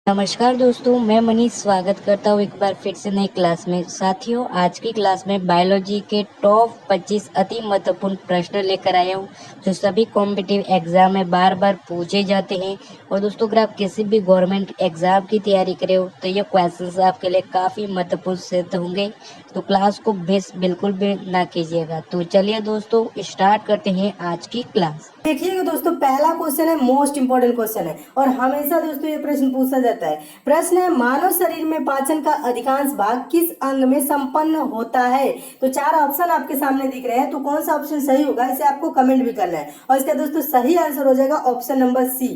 नमस्कार दोस्तों, मैं मनीष स्वागत करता हूँ एक बार फिर से नई क्लास में। साथियों, आज की क्लास में बायोलॉजी के टॉप 25 अति महत्वपूर्ण प्रश्न लेकर आया हूँ जो सभी कॉम्पिटिटिव एग्जाम में बार बार पूछे जाते हैं। और दोस्तों, अगर आप किसी भी गवर्नमेंट एग्जाम की तैयारी करे हो तो ये क्वेश्चंस आपके लिए काफ़ी महत्वपूर्ण सिद्ध होंगे, तो क्लास को मिस बिल्कुल भी ना कीजिएगा। तो चलिए दोस्तों, स्टार्ट करते हैं आज की क्लास। देखिएगा दोस्तों, पहला क्वेश्चन है, मोस्ट इंपोर्टेंट क्वेश्चन है और हमेशा दोस्तों ये प्रश्न पूछा जाता है। प्रश्न है, मानव शरीर में पाचन का अधिकांश भाग किस अंग में संपन्न होता है? तो चार ऑप्शन आपके सामने दिख रहे हैं, तो कौन सा ऑप्शन सही होगा इसे आपको कमेंट भी करना है। और इसका दोस्तों सही आंसर हो जाएगा ऑप्शन नंबर सी,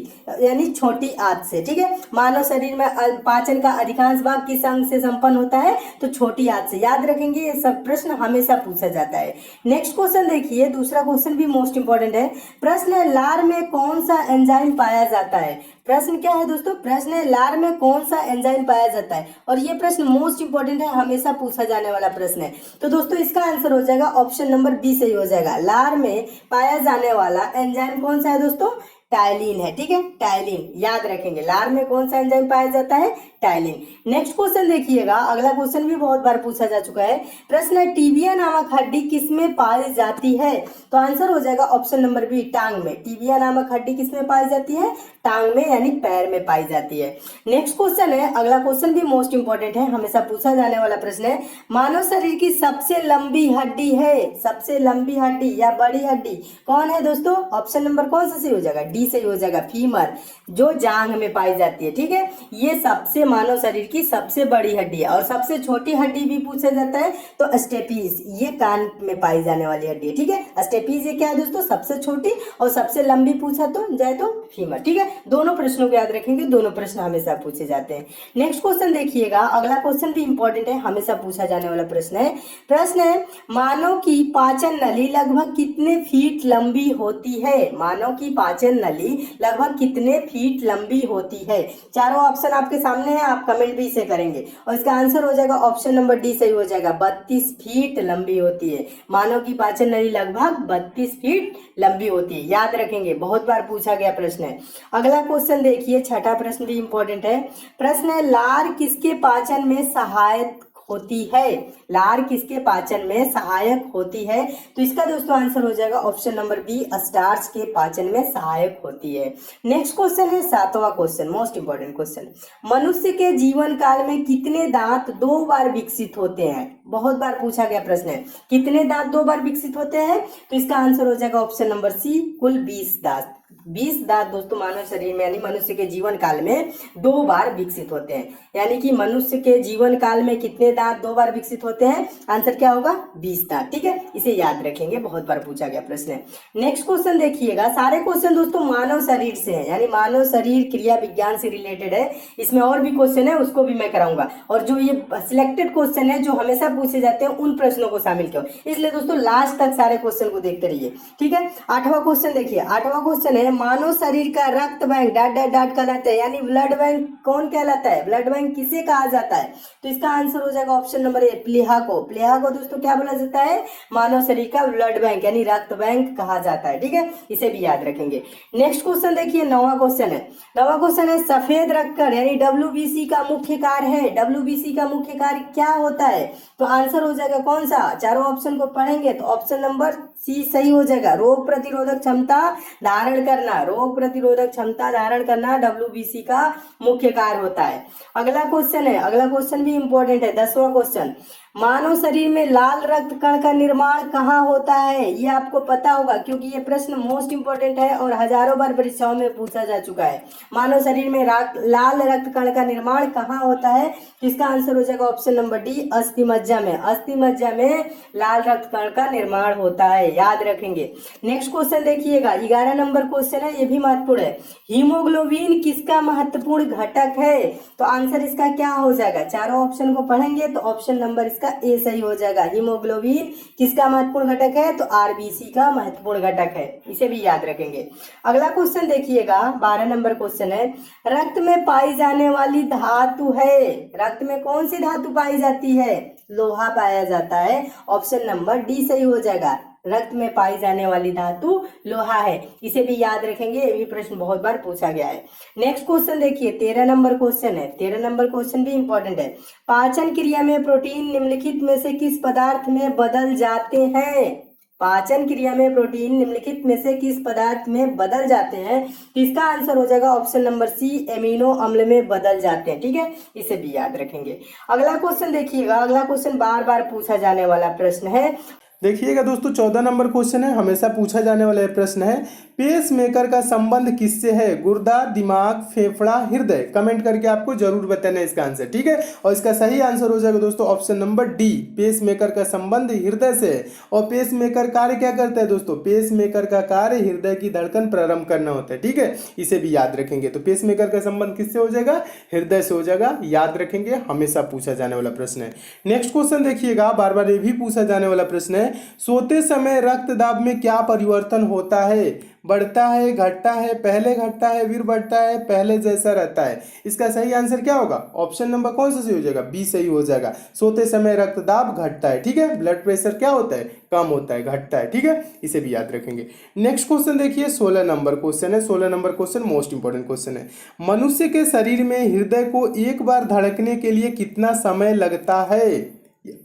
यानी छोटी आंत से। ठीक है, मानव शरीर में पाचन का अधिकांश भाग किस अंग से संपन्न होता है? तो छोटी आंत से। याद रखेंगे, ये सब प्रश्न हमेशा पूछा जाता है। नेक्स्ट क्वेश्चन देखिए, दूसरा क्वेश्चन भी मोस्ट इंपोर्टेंट है। प्रश्न है, लार में कौन सा एंजाइम पाया जाता है? प्रश्न क्या है दोस्तों? प्रश्न है, लार में कौन सा एंजाइम पाया जाता है? और ये प्रश्न मोस्ट इंपोर्टेंट है, हमेशा पूछा जाने वाला प्रश्न है। तो दोस्तों इसका आंसर हो जाएगा ऑप्शन नंबर बी सही हो जाएगा। लार में पाया जाने वाला एंजाइम कौन सा है दोस्तों? टाइलिन है। ठीक है, टाइलिन याद रखेंगे। लार में कौन सा एंजाइम पाया जाता है? टाइलिन। नेक्स्ट क्वेश्चन देखिएगा, अगला क्वेश्चन भी बहुत बार पूछा जा चुका है। प्रश्न है, टीबिया नामक हड्डी किसमें पाई जाती है? तो आंसर हो जाएगा ऑप्शन नंबर बी, टांग में। टीबिया नामक हड्डी किसमें पाई जाती है? टांग में, यानी पैर में पाई जाती है। नेक्स्ट क्वेश्चन है, अगला क्वेश्चन भी मोस्ट इंपोर्टेंट है, हमेशा पूछा जाने वाला प्रश्न है। मानव शरीर की सबसे लंबी हड्डी है, सबसे लंबी हड्डी या बड़ी हड्डी कौन है दोस्तों? ऑप्शन नंबर कौन सा सही हो जाएगा? डी सही हो जाएगा, फीमर, जो जांघ में पाई जाती है। ठीक है, ये सबसे मानव शरीर की सबसे बड़ी हड्डी है। और सबसे छोटी हड्डी भी पूछा जाता है तो स्टेपीज, ये कान में पाई जाने वाली हड्डी है। ठीक है, स्टेपीज ये क्या है दोस्तों? सबसे छोटी। और सबसे लंबी पूछा तो जाए तो फीमर। ठीक है, दोनों प्रश्नों को याद रखेंगे, दोनों प्रश्न हमेशा पूछे जाते हैं। नेक्स्ट क्वेश्चन देखिएगा, अगला क्वेश्चन भी इंपॉर्टेंट है, हमेशा पूछा जाने वाला प्रश्न है। प्रश्न है, मानव की पाचन नली लगभग कितने फीट लंबी होती है? मानव की पाचन नली लगभग कितने फीट लंबी होती है? चारों ऑप्शन आपके सामने है, आप कमेंट भी इसे करेंगे। और इसका आंसर हो जाएगा ऑप्शन नंबर डी सही हो जाएगा, 32 फीट लंबी होती है। मानव की पाचन नली लगभग 32 फीट लंबी होती है। याद रखेंगे, बहुत बार पूछा गया प्रश्न है। अगला क्वेश्चन देखिए, छठा प्रश्न भी इंपॉर्टेंट है। प्रश्न है, लार किसके पाचन में सहायक होती है? लार किसके पाचन में सहायक होती है? तो इसका दोस्तों आंसर हो जाएगा ऑप्शन नंबर बी, स्टार्च के पाचन में सहायक होती है। नेक्स्ट क्वेश्चन है, सातवां क्वेश्चन, मोस्ट इंपोर्टेंट क्वेश्चन। मनुष्य के जीवन काल में कितने दांत 2 बार विकसित होते हैं? बहुत बार पूछा गया प्रश्न है, कितने दांत 2 बार विकसित होते हैं? तो इसका आंसर हो जाएगा ऑप्शन नंबर सी, कुल 20 दांत। 20 दांत दोस्तों मानव शरीर में, यानी मनुष्य के जीवन काल में 2 बार विकसित होते हैं। यानी कि मनुष्य के जीवन काल में कितने दांत 2 बार विकसित होते हैं? आंसर क्या होगा? 20 दांत। ठीक है, इसे याद रखेंगे, बहुत बार पूछा गया प्रश्न है। नेक्स्ट क्वेश्चन देखिएगा, सारे क्वेश्चन दोस्तों मानव शरीर से है, यानी मानव शरीर क्रिया विज्ञान से रिलेटेड है। इसमें और भी क्वेश्चन है, उसको भी मैं कराऊंगा। और जो ये सिलेक्टेड क्वेश्चन है जो हमेशा पूछे जाते हैं, उन प्रश्नों को शामिल करो, इसलिए दोस्तों लास्ट तक सारे क्वेश्चन को देखते रहिए। ठीक है, 8वां क्वेश्चन देखिए। 8वां क्वेश्चन है, मानव शरीर का रक्त बैंक डॉट डॉट डॉट कहलाता है, यानी ब्लड बैंक कौन कहलाता है? ब्लड बैंक किसे कहा जाता है? तो इसका आंसर हो जाएगा ऑप्शन नंबर ए, प्लीहा को। प्लीहा को दोस्तों क्या बोला जाता है? मानव शरीर का ब्लड बैंक, यानी रक्त बैंक कहा जाता है। ठीक है, इसे भी याद रखेंगे। नेक्स्ट क्वेश्चन देखिए, 9वां क्वेश्चन है। 9वां क्वेश्चन है, सफेद रक्तकण यानी डब्ल्यूबीसी का मुख्य कार्य है। डब्ल्यूबीसी का मुख्य कार्य क्या होता है? तो आंसर हो जाएगा कौन सा? चारों ऑप्शन को पढ़ेंगे तो ऑप्शन नंबर सी सही हो जाएगा, रोग प्रतिरोधक क्षमता धारण करना। रोग प्रतिरोधक क्षमता धारण करना डब्ल्यूबीसी का मुख्य कार्य होता है। अगला क्वेश्चन है, अगला क्वेश्चन भी इंपॉर्टेंट है, 10वां क्वेश्चन। मानव शरीर में लाल रक्त कण का निर्माण कहाँ होता है? ये आपको पता होगा क्योंकि ये प्रश्न मोस्ट इंपोर्टेंट है और हजारों बार परीक्षाओं में पूछा जा चुका है। मानव शरीर में लाल रक्त कण का निर्माण कहाँ होता है? तो इसका आंसर हो जाएगा ऑप्शन नंबर डी, अस्थि मज्जा में। अस्थि मज्जा में लाल रक्त कण का निर्माण होता है, याद रखेंगे। नेक्स्ट क्वेश्चन देखिएगा, 11 नंबर क्वेश्चन है, ये भी महत्वपूर्ण है। हीमोग्लोबिन किसका महत्वपूर्ण घटक है? तो आंसर इसका क्या हो जाएगा? चारों ऑप्शन को पढ़ेंगे तो ऑप्शन नंबर इसका ए सही हो जाएगा। हीमोग्लोबिन किसका महत्वपूर्ण घटक है? तो आरबीसी का महत्वपूर्ण घटक है, इसे भी याद रखेंगे। अगला क्वेश्चन देखिएगा, 12 नंबर क्वेश्चन है, रक्त में पाई जाने वाली धातु है। रक्त में कौन सी धातु पाई जाती है? लोहा पाया जाता है, ऑप्शन नंबर डी सही हो जाएगा। रक्त में पाई जाने वाली धातु लोहा है। इसे भी याद रखेंगे, ये भी प्रश्न बहुत बार पूछा गया है। नेक्स्ट क्वेश्चन देखिए, 13 नंबर क्वेश्चन है। 13 नंबर क्वेश्चन भी इंपॉर्टेंट है। पाचन क्रिया में प्रोटीन निम्नलिखित में से किस पदार्थ में बदल जाते हैं? पाचन क्रिया में प्रोटीन निम्नलिखित में से किस पदार्थ में बदल जाते हैं? तो इसका आंसर हो जाएगा ऑप्शन नंबर सी, एमिनो अम्ल में बदल जाते हैं। ठीक है, इसे भी याद रखेंगे। अगला क्वेश्चन देखिएगा, अगला क्वेश्चन बार बार पूछा जाने वाला प्रश्न है। देखिएगा दोस्तों, 14 नंबर क्वेश्चन है, हमेशा पूछा जाने वाला प्रश्न है। पेस मेकर का संबंध किससे है? गुर्दा, दिमाग, फेफड़ा, हृदय। कमेंट करके आपको जरूर बताना है इसका आंसर। ठीक है, और इसका सही आंसर हो जाएगा दोस्तों option number D, pacemaker का संबंध हृदय से है। और पेस मेकर कार्य क्या करता है दोस्तों? पेस मेकर का कार्य हृदय की धड़कन प्रारंभ करना होता है। ठीक है, इसे भी याद रखेंगे। तो पेस मेकर का संबंध किससे हो जाएगा? हृदय से हो जाएगा, याद रखेंगे, हमेशा पूछा जाने वाला प्रश्न है। नेक्स्ट क्वेश्चन देखिएगा, बार बार ये भी पूछा जाने वाला प्रश्न है। सोते समय रक्त दाब में क्या परिवर्तन होता है? बढ़ता है, घटता है, पहले घटता है फिर बढ़ता है, पहले जैसा रहता है? इसका सही आंसर क्या होगा? ऑप्शन नंबर कौन सा सही हो जाएगा? बी सही हो जाएगा। सोते समय रक्तदाब घटता है। ठीक है, ब्लड प्रेशर क्या होता है? कम होता है, घटता है। ठीक है, इसे भी याद रखेंगे। नेक्स्ट क्वेश्चन देखिए, 16 नंबर क्वेश्चन है। 16 number question most important question है। मनुष्य के शरीर में हृदय को एक बार धड़कने के लिए कितना समय लगता है?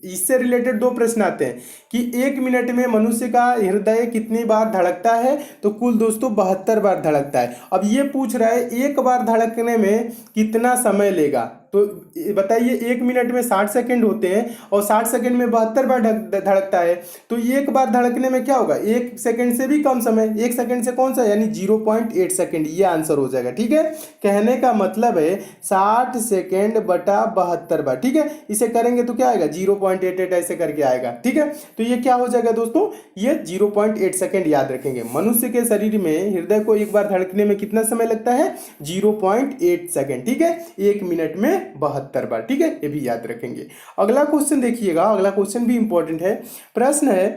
इससे रिलेटेड दो प्रश्न आते हैं कि 1 मिनट में मनुष्य का हृदय कितनी बार धड़कता है? तो कुल दोस्तों 72 बार धड़कता है। अब ये पूछ रहा है एक बार धड़कने में कितना समय लेगा। तो बताइए, 1 मिनट में 60 सेकंड होते हैं और 60 सेकंड में 72 बार धड़कता है। तो एक बार धड़कने में क्या होगा? 1 सेकंड से भी कम समय, 1 सेकंड से कौन सा, यानी 0.8 सेकंड। ये आंसर हो जाएगा। ठीक है, कहने का मतलब है 60 सेकंड बटा 72 बार। ठीक है, इसे करेंगे तो क्या आएगा? 0.88 ऐसे करके आएगा। ठीक है, तो ये क्या हो जाएगा दोस्तों? ये 0.8 सेकंड याद रखेंगे। मनुष्य के शरीर में हृदय को एक बार धड़कने में कितना समय लगता है? 0.8 सेकंड। ठीक है, 1 मिनट में 72 बार। ठीक है, ये भी याद रखेंगे। अगला क्वेश्चन देखिएगा, अगला क्वेश्चन भी इंपॉर्टेंट है। प्रश्न है,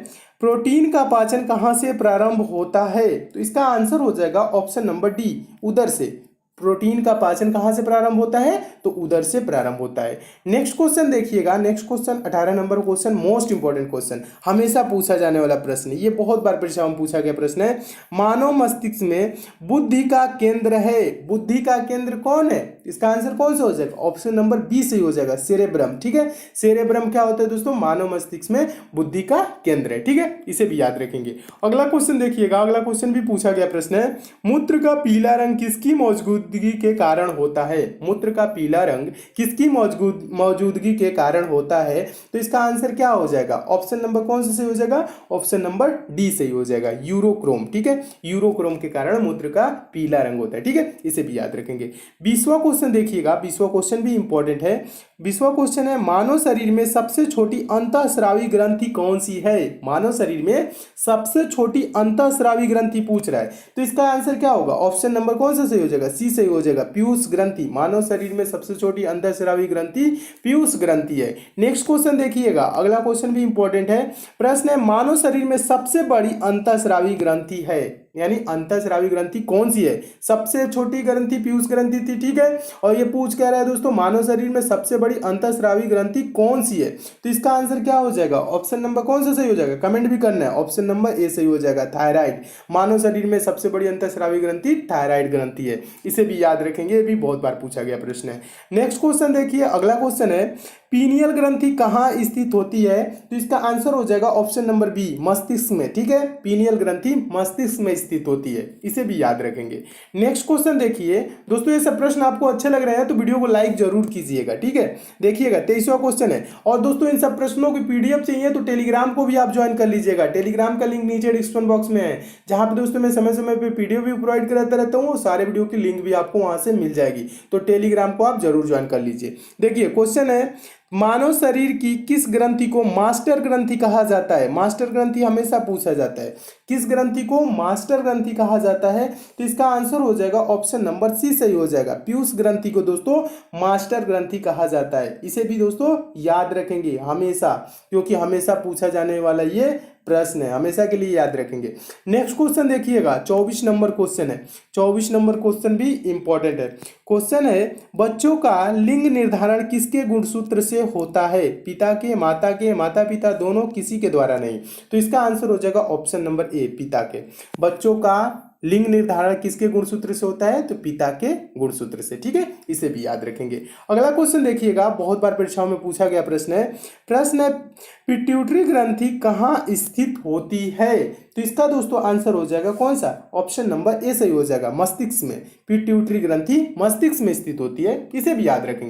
प्रोटीन का पाचन कहां से प्रारंभ होता है? तो इसका आंसर हो जाएगा ऑप्शन नंबर डी, उदर से। प्रोटीन का पाचन कहां से प्रारंभ होता है? तो उदर से प्रारंभ होता है। नेक्स्ट क्वेश्चन देखिएगा, next question 18 number question, most important question, हमेशा पूछा जाने वाला प्रश्न। ये बहुत बार परीक्षा में पूछा गया प्रश्न है। मानव मस्तिष्क में बुद्धि का केंद्र है। बुद्धि का केंद्र कौन है? इसका आंसर कौन सा हो जाएगा? ऑप्शन नंबर बी सही हो जाएगा, सेरेब्रम। ठीक है, सेरेब्रम क्या होता है दोस्तों? मानव मस्तिष्क में बुद्धि का केंद्र है। ठीक है, इसे भी याद रखेंगे। अगला क्वेश्चन देखिएगा, अगला क्वेश्चन भी पूछा गया प्रश्न है। मूत्र का पीला रंग किसकी मौजूदगी के कारण होता है? मूत्र का पीला रंग किसकी मौजूदगी के कारण होता है? तो इसका आंसर क्या हो जाएगा? ऑप्शन नंबर कौन सा सही हो जाएगा? ऑप्शन नंबर डी सही हो जाएगा, यूरोक्रोम। ठीक है, यूरोक्रोम के कारण मूत्र का पीला रंग होता है। ठीक है, इसे भी याद रखेंगे। 20वां क्वेश्चन देखिएगा, 20वां क्वेश्चन भी इंपॉर्टेंट है। 20वां क्वेश्चन है, मानव शरीर में सबसे छोटी अंतःस्रावी ग्रंथि कौन सी है? मानव शरीर में सबसे छोटी अंतःस्रावी ग्रंथि पूछ रहा है, तो इसका आंसर क्या होगा? ऑप्शन नंबर कौन सा सही हो जाएगा? सी सही हो जाएगा, पीयूष ग्रंथि। मानव शरीर में सबसे छोटी अंतःस्रावी ग्रंथि पीयूष ग्रंथि है। नेक्स्ट क्वेश्चन देखिएगा, अगला क्वेश्चन भी इंपॉर्टेंट है। प्रश्न है, मानव शरीर में सबसे बड़ी अंतःस्रावी ग्रंथि है, यानी अंतःस्रावी ग्रंथि कौन सी है? सबसे छोटी ग्रंथि पीयूष ग्रंथि थी। ठीक है, और ये पूछ कह रहा है दोस्तों, मानव शरीर में सबसे बड़ी अंतःस्रावी ग्रंथि कौन सी है? तो इसका आंसर क्या हो जाएगा? ऑप्शन नंबर कौन सा सही हो जाएगा? कमेंट भी करना है। ऑप्शन नंबर ए सही हो जाएगा, थायराइड। मानव शरीर में सबसे बड़ी अंतःस्रावी ग्रंथि थायराइड ग्रंथि है। इसे भी याद रखेंगे, ये भी बहुत बार पूछा गया प्रश्न है। नेक्स्ट क्वेश्चन देखिए, अगला क्वेश्चन है, पीनियल ग्रंथि कहाँ स्थित होती है? तो इसका आंसर हो जाएगा ऑप्शन नंबर बी, मस्तिष्क में। ठीक है, पीनियल ग्रंथि मस्तिष्क में स्थित होती है, इसे भी याद रखेंगे। नेक्स्ट क्वेश्चन देखिए दोस्तों, ये सब प्रश्न आपको अच्छे लग रहे हैं तो वीडियो को लाइक जरूर कीजिएगा। ठीक है, देखिएगा 23वां क्वेश्चन है। और दोस्तों, इन सब प्रश्नों की पीडीएफ चाहिए तो टेलीग्राम को भी आप ज्वाइन कर लीजिएगा। टेलीग्राम का लिंक नीचे डिस्क्रिप्शन बॉक्स में है, जहां पे दोस्तों मैं समय समय पे पीडीएफ भी प्रोवाइड कराता रहता हूँ। सारे वीडियो की लिंक भी आपको वहां से मिल जाएगी, तो टेलीग्राम को आप जरूर ज्वाइन कर लीजिए। देखिए क्वेश्चन है, मानव शरीर की किस ग्रंथि को मास्टर ग्रंथि कहा जाता है? मास्टर ग्रंथि हमेशा पूछा जाता है, किस ग्रंथि को मास्टर ग्रंथि कहा जाता है? तो इसका आंसर हो जाएगा ऑप्शन नंबर सी सही हो जाएगा, पीयूष ग्रंथि को दोस्तों मास्टर ग्रंथि कहा जाता है। इसे भी दोस्तों याद रखेंगे हमेशा, क्योंकि हमेशा पूछा जाने वाला ये प्रश्न है, हमेशा के लिए याद रखेंगे। नेक्स्ट क्वेश्चन देखिएगा, 24 नंबर क्वेश्चन है। 24 नंबर क्वेश्चन भी इंपॉर्टेंट है। क्वेश्चन है, बच्चों का लिंग निर्धारण किसके गुणसूत्र से होता है? पिता के, माता के, माता पिता दोनों, किसी के द्वारा नहीं। तो इसका आंसर हो जाएगा ऑप्शन नंबर ए, पिता के। बच्चों का लिंग निर्धारण किसके गुणसूत्र से होता है? तो पिता के गुणसूत्र से, ठीक है, इसे भी याद रखेंगे। अगला क्वेश्चन देखिएगा, बहुत बार परीक्षाओं में पूछा गया प्रश्न है। प्रश्न है, पिट्यूटरी ग्रंथि कहाँ स्थित होती है? तो इसका दोस्तों आंसर हो जाएगा कौन सा? ऑप्शन नंबर ए सही हो जाएगा, मस्तिष्क में। पिट्यूटरी ग्रंथि मस्तिष्क में स्थित होती है, इसे भी याद रखेंगे।